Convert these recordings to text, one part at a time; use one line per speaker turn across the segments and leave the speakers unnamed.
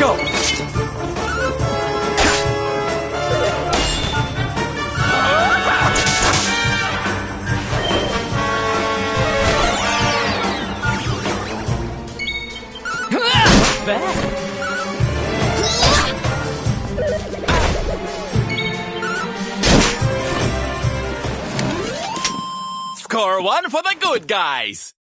go! Bad.
Score 1 for the good guys!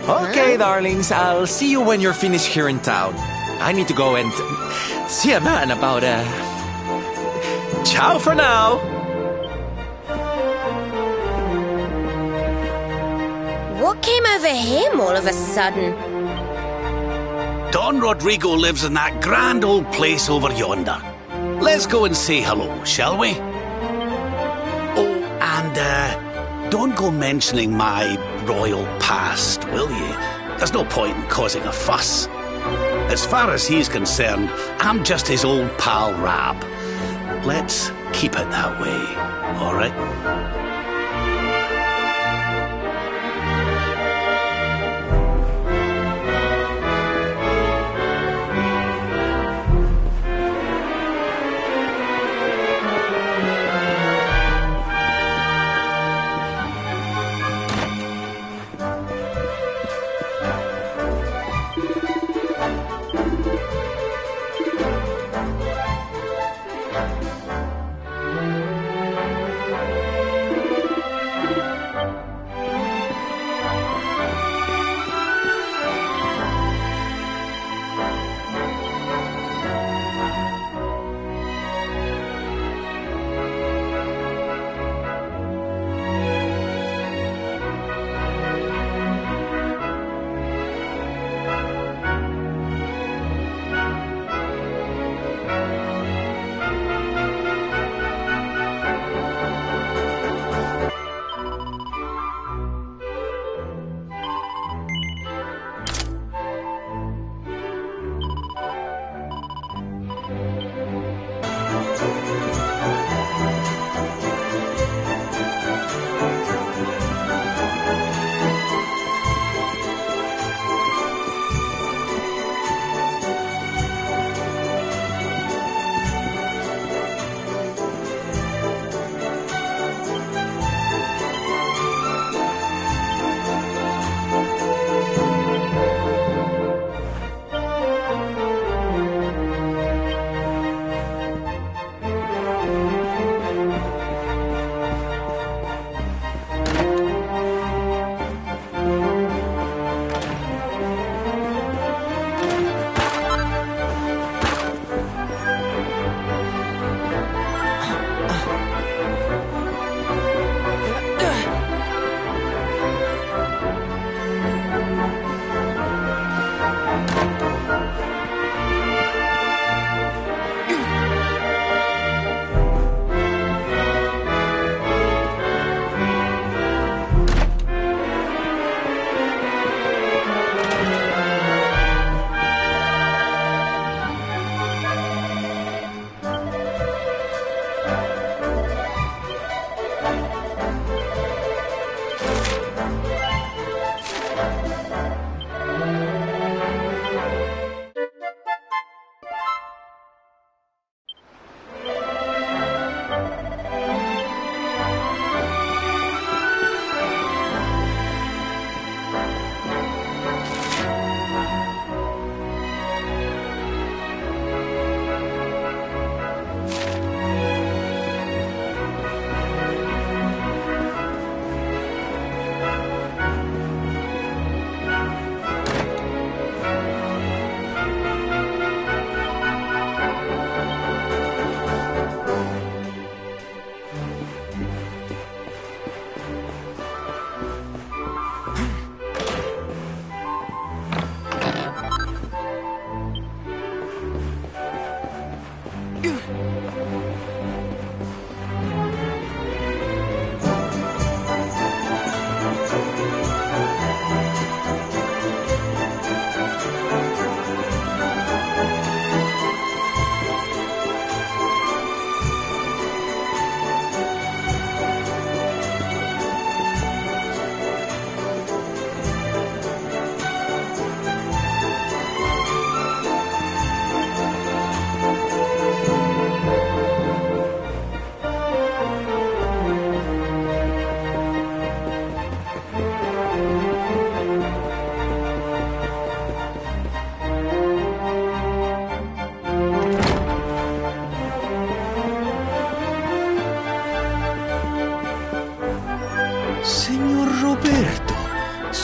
Okay, darlings, I'll see you when you're finished here in town. I need to go and see a man about Ciao for now!
What came over him all of a sudden?
Don Rodrigo lives in that grand old place over yonder. Let's go and say hello, shall we? Oh, and don't go mentioning my royal past, will you? There's no point in causing a fuss. As far as he's concerned, I'm just his old pal Rab. Let's keep it that way, all right?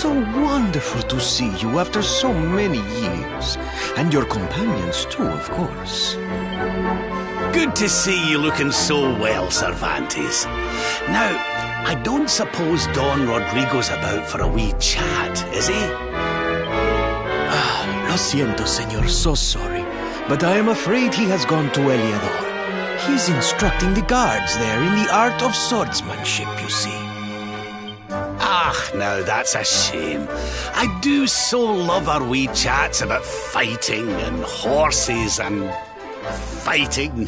so wonderful to see you after so many years. And your companions too, of course.
Good to see you looking so well, Cervantes. Now, I don't suppose Don Rodrigo's about for a wee chat, is he?
Lo siento, senor, so sorry. But I am afraid he has gone to Eliador. He's instructing the guards there in the art of swordsmanship, you see.
Ah, now that's a shame. I do so love our wee chats about fighting and horses and fighting.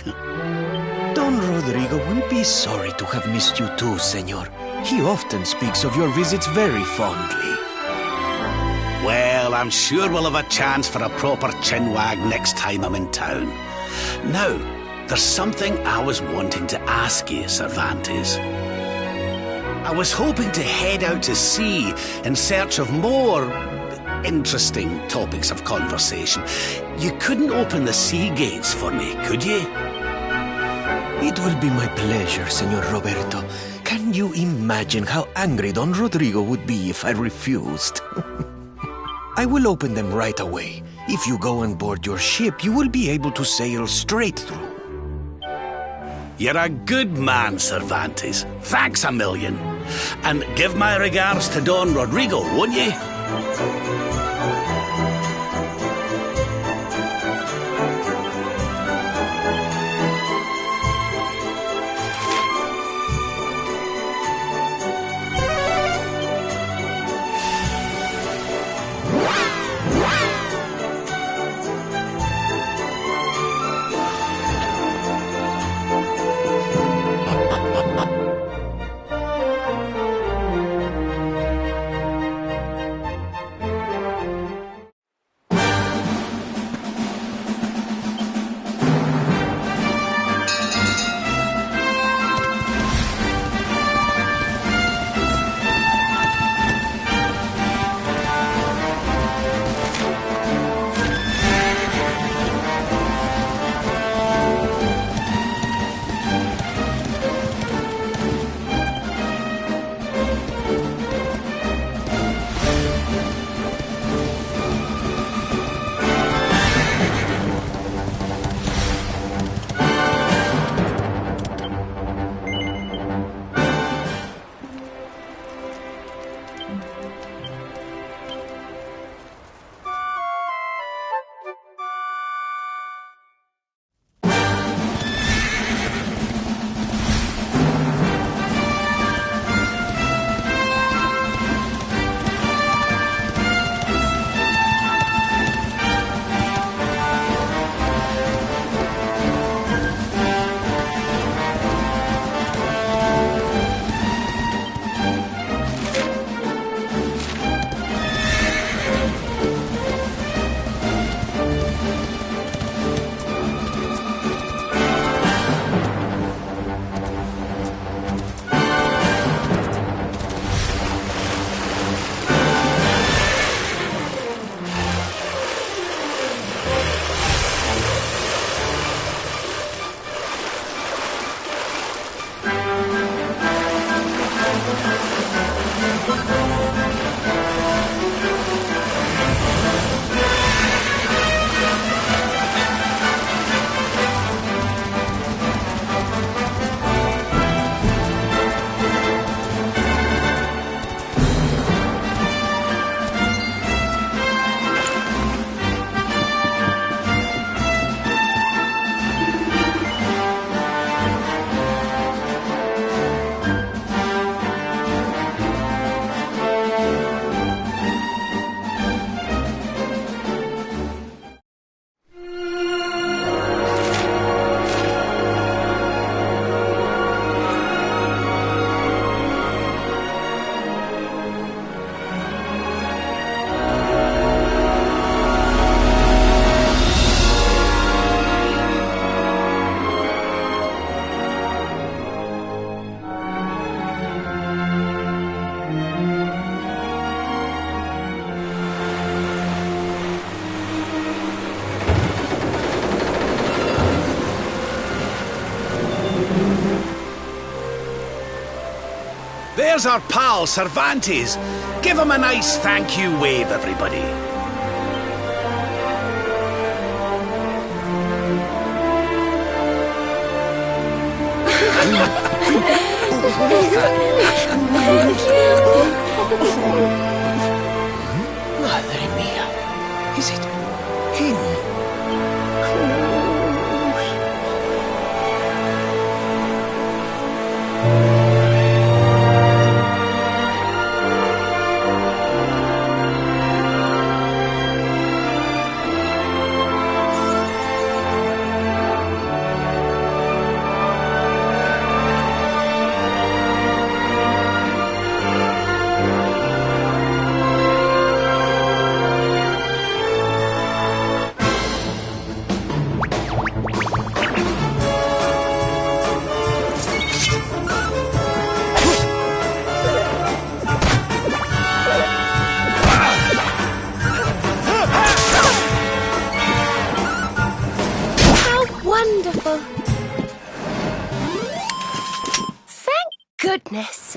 Don Rodrigo will be sorry to have missed you too, senor. He often speaks of your visits very fondly.
Well, I'm sure we'll have a chance for a proper chinwag next time I'm in town. Now, there's something I was wanting to ask you, Cervantes. I was hoping to head out to sea in search of more interesting topics of conversation. You couldn't open the sea gates for me, could you?
It will be my pleasure, Senor Roberto. Can you imagine how angry Don Rodrigo would be if I refused? I will open them right away. If you go on board your ship, you will be able to sail straight through.
You're a good man, Cervantes. Thanks a million. And give my regards to Don Rodrigo, won't you? There's our pal, Cervantes. Give him a nice thank you wave, everybody.
Madre mía. Is it him?
Wonderful. Thank goodness.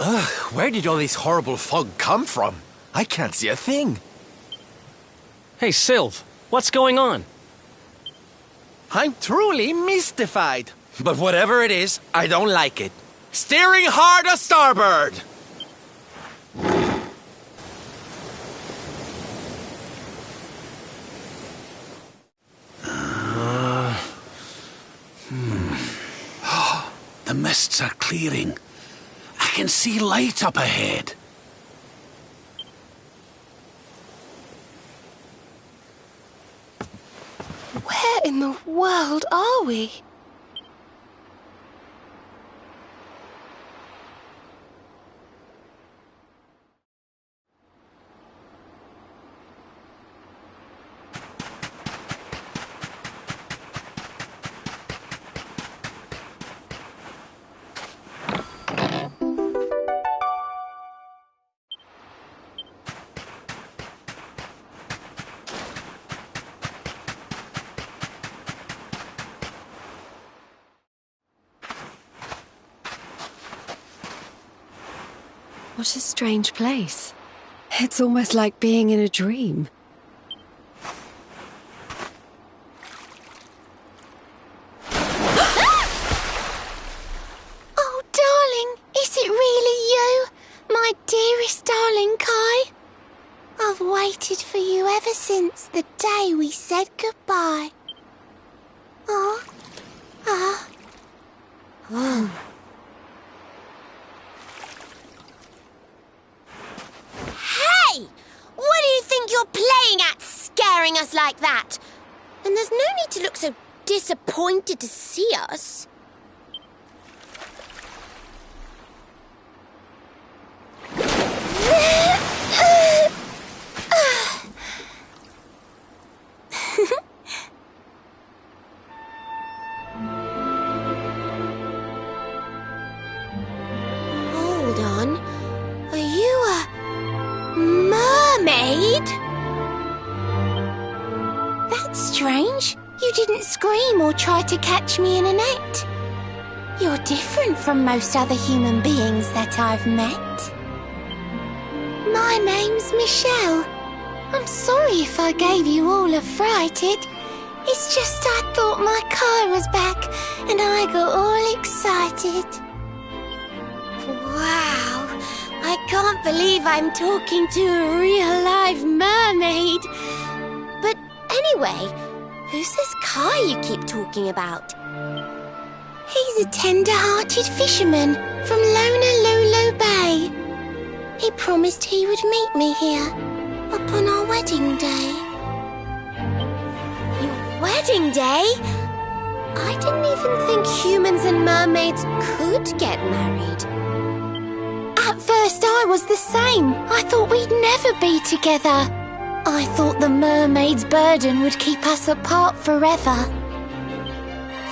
Ugh, where did all this horrible fog come from? I can't see a thing.
Hey, Sylv, what's going on?
I'm truly mystified. But whatever it is, I don't like it. Steering hard a starboard!
The mists are clearing. I can see light up ahead.
Where in the world are we?
What a strange place. It's almost like being in a dream.
Oh, darling, is it really you? My dearest darling Kai? I've waited for you ever since the day we said goodbye. Oh. Hey! What do you think you're playing at, scaring us like that? And there's no need to look so disappointed to see us. Hold on. Are you a mermaid? That's strange. You didn't scream or try to catch me in a net. You're different from most other human beings that I've met. My name's Michelle. I'm sorry if I gave you all a fright. It's just I thought my car was back and I got all excited. Wow, I can't believe I'm talking to a real live mermaid. But anyway, who's this Kai you keep talking about? He's a tender-hearted fisherman from Honolulu Bay. He promised he would meet me here upon our wedding day. Your wedding day? I didn't even think humans and mermaids could get married. At first I was the same. I thought we'd never be together. I thought the mermaid's burden would keep us apart forever.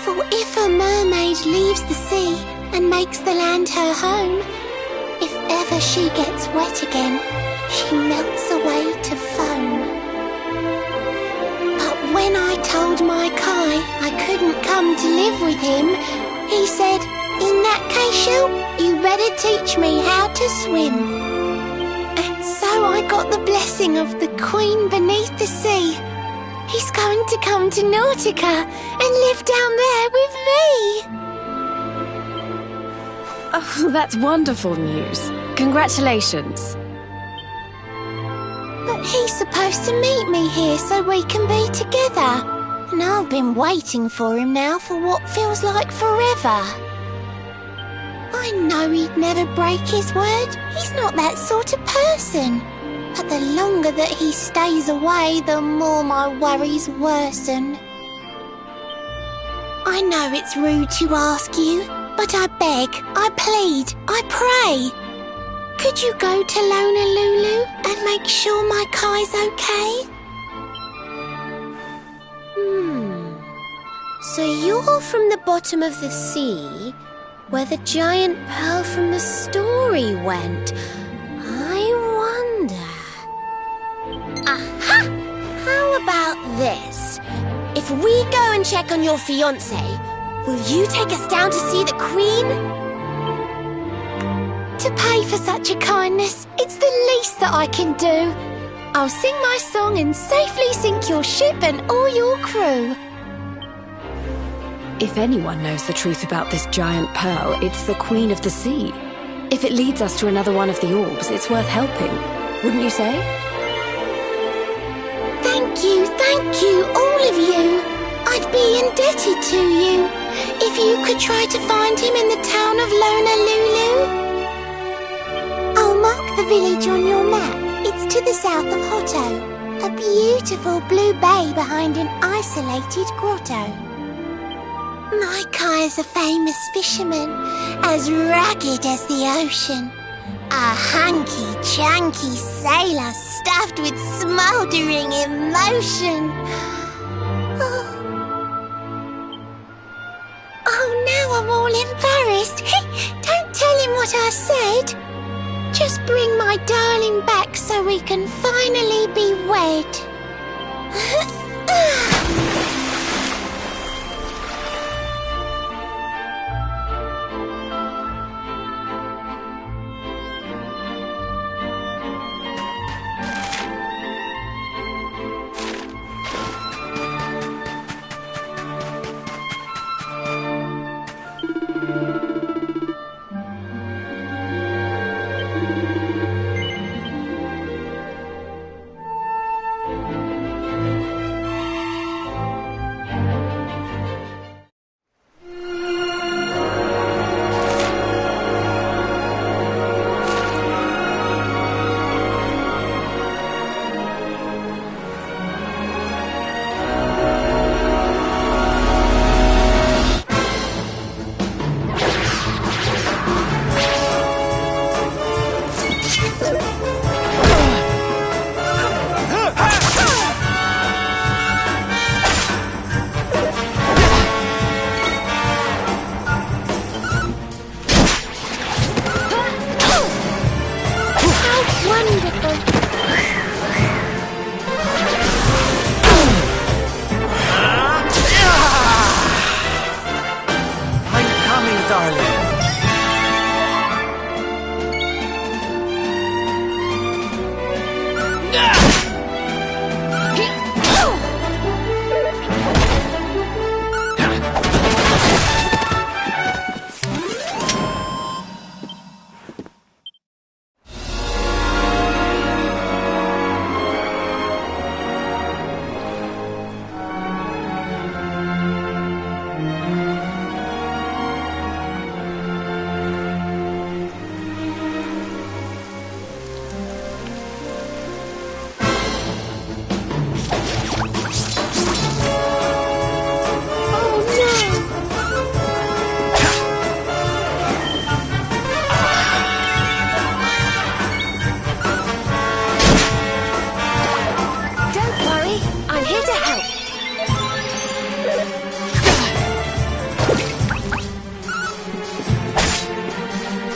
For if a mermaid leaves the sea and makes the land her home, if ever she gets wet again, she melts away to foam. But when I told my Kai I couldn't come to live with him, he said, "In that case, Shell, you better teach me how to swim." And so I got the blessing of the Queen beneath the sea. He's going to come to Nautica and live down there with me.
Oh, that's wonderful news. Congratulations.
But he's supposed to meet me here so we can be together. And I've been waiting for him now for what feels like forever. I know he'd never break his word. He's not that sort of person. But the longer that he stays away, the more my worries worsen. I know it's rude to ask you, but I beg, I plead, I pray. Could you go to Honolulu and make sure my Kai's okay? So you're from the bottom of the sea, where the giant pearl from the story went. I wonder... Aha! How about this? If we go and check on your fiancé, will you take us down to see the Queen? To pay for such a kindness, it's the least that I can do. I'll sing my song and safely sink your ship and all your crew.
If anyone knows the truth about this giant pearl, it's the Queen of the Sea. If it leads us to another one of the orbs, it's worth helping. Wouldn't you say?
Thank you, all of you. I'd be indebted to you. If you could try to find him in the town of Lonalulu? I'll mark the village on your map. It's to the south of Hotto, a beautiful blue bay behind an isolated grotto. Maikai is a famous fisherman, as rugged as the ocean. A hanky-chanky sailor stuffed with smouldering emotion. Oh, now I'm all embarrassed. Don't tell him what I said. Just bring my darling back so we can finally be wed.
I'm coming, darling.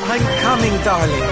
I'm coming, darling.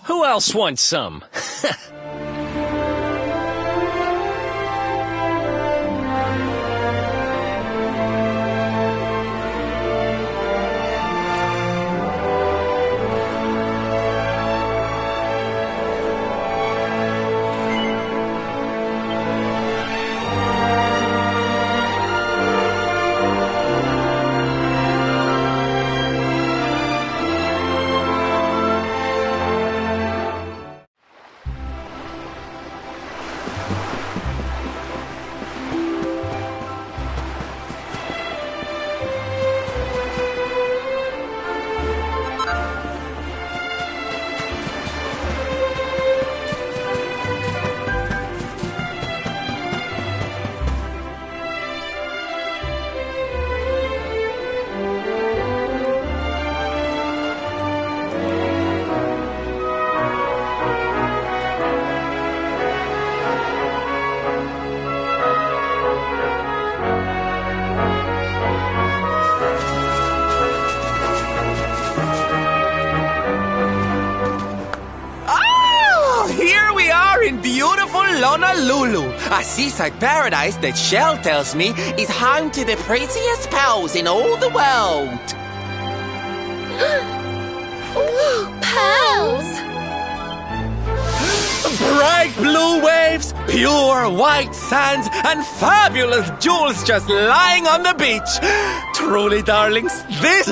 Who else wants some?
In beautiful Honolulu, a seaside paradise that Shell tells me is home to the prettiest pearls in all the world.
Pearls!
Bright blue waves, pure white sands, and fabulous jewels just lying on the beach. Truly, darlings, this...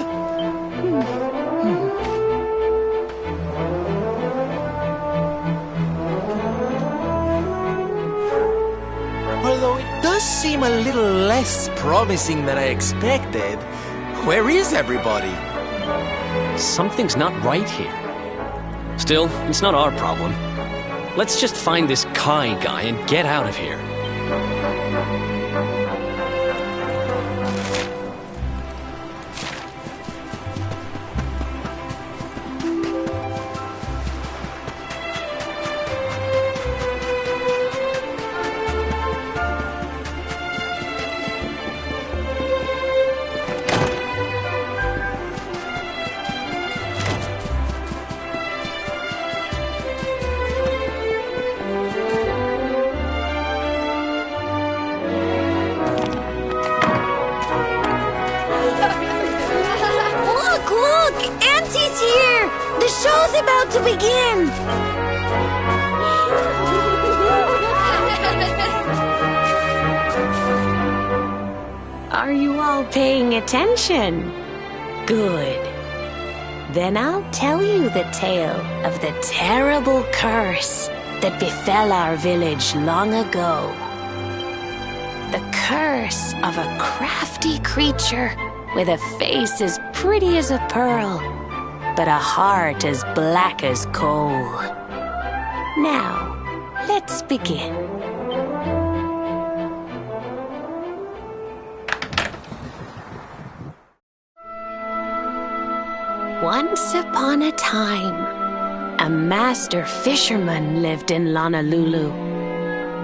Although it does seem a little less promising than I expected, where is everybody?
Something's not right here. Still, it's not our problem. Let's just find this Kai guy and get out of here.
The show's about to begin!
Are you all paying attention? Good. Then I'll tell you the tale of the terrible curse that befell our village long ago. The curse of a crafty creature with a face as pretty as a pearl, but a heart as black as coal. Now, let's begin. Once upon a time, a master fisherman lived in Honolulu.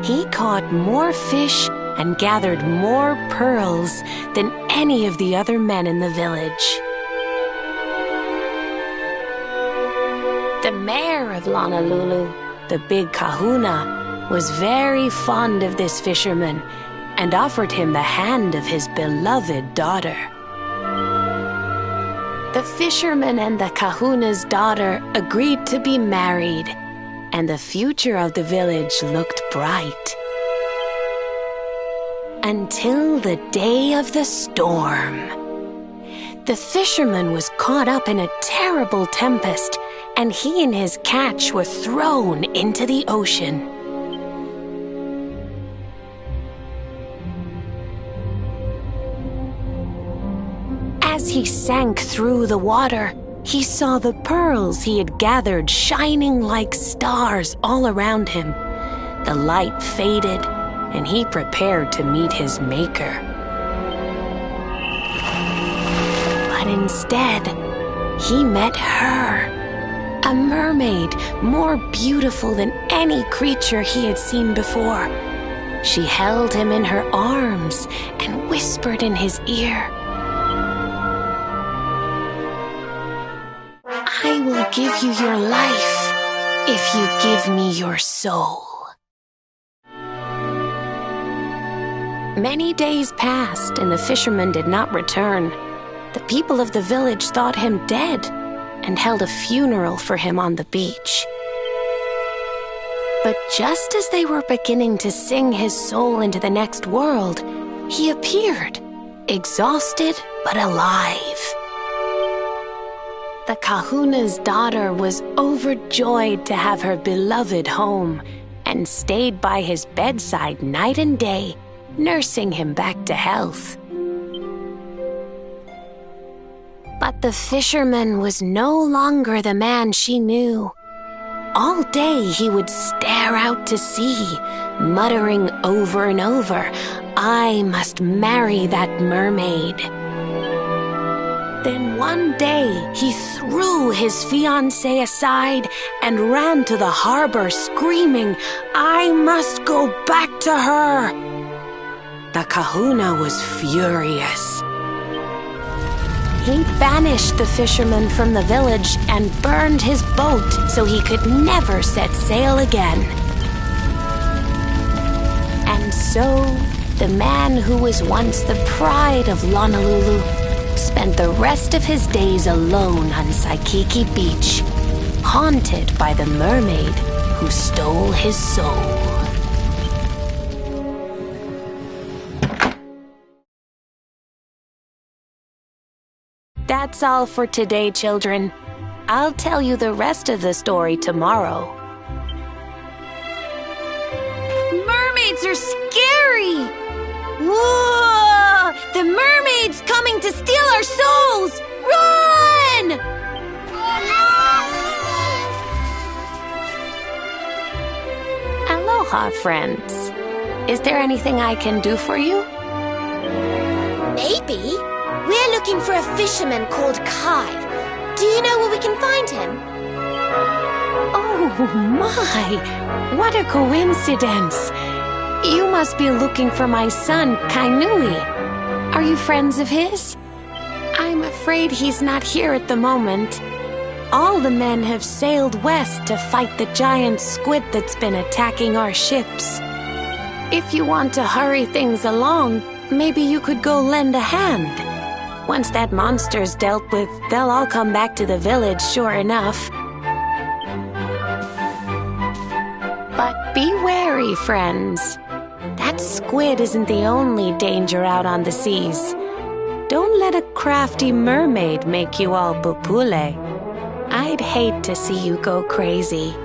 He caught more fish and gathered more pearls than any of the other men in the village. The mayor of Honolulu, the big kahuna, was very fond of this fisherman and offered him the hand of his beloved daughter. The fisherman and the kahuna's daughter agreed to be married, and the future of the village looked bright. Until the day of the storm. The fisherman was caught up in a terrible tempest, and he and his catch were thrown into the ocean. As he sank through the water, he saw the pearls he had gathered shining like stars all around him. The light faded, and he prepared to meet his maker. But instead, he met her, a mermaid more beautiful than any creature he had seen before. She held him in her arms and whispered in his ear, "I will give you your life if you give me your soul." Many days passed and the fisherman did not return. The people of the village thought him dead and held a funeral for him on the beach. But just as they were beginning to sing his soul into the next world, he appeared, exhausted but alive. The kahuna's daughter was overjoyed to have her beloved home and stayed by his bedside night and day, nursing him back to health. But the fisherman was no longer the man she knew. All day he would stare out to sea, muttering over and over, "I must marry that mermaid." Then one day he threw his fiancée aside and ran to the harbor screaming, "I must go back to her." The kahuna was furious. He banished the fisherman from the village and burned his boat so he could never set sail again. And so, the man who was once the pride of Honolulu spent the rest of his days alone on Saikiki Beach, haunted by the mermaid who stole his soul. That's all for today, children. I'll tell you the rest of the story tomorrow.
Mermaids are scary! Whoa! The mermaid's coming to steal our souls! Run!
Aloha, friends. Is there anything I can do for you?
Maybe. We're looking for a fisherman called Kai. Do you know where we can find him?
Oh my! What a coincidence! You must be looking for my son, Kainui. Are you friends of his? I'm afraid he's not here at the moment. All the men have sailed west to fight the giant squid that's been attacking our ships. If you want to hurry things along, maybe you could go lend a hand. Once that monster's dealt with, they'll all come back to the village, sure enough. But be wary, friends. That squid isn't the only danger out on the seas. Don't let a crafty mermaid make you all pupule. I'd hate to see you go crazy.